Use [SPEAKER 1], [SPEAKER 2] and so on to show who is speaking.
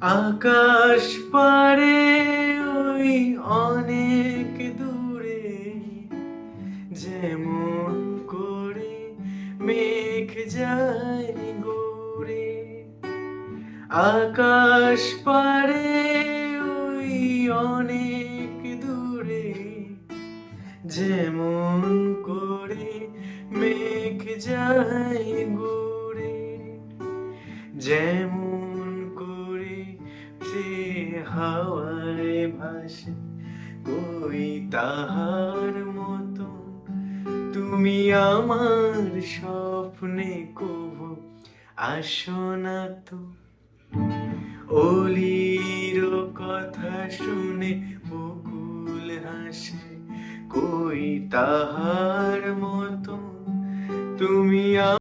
[SPEAKER 1] আকাশ পারে ওই অনেক দূরে, যেমন করে মেঘ যায় ঘুরে। আকাশ পারে ওই অনেক দূরে, যেমন করে মেঘ যায় ঘুরে। যেমন করে সে হাওয়ায় ভাসে, কই তাহার মতো তুমি আমার স্বপ্নে কভু আসো না তো। অলির কথা শুনে বকুল হাসে, কই তাহার মতো তুমি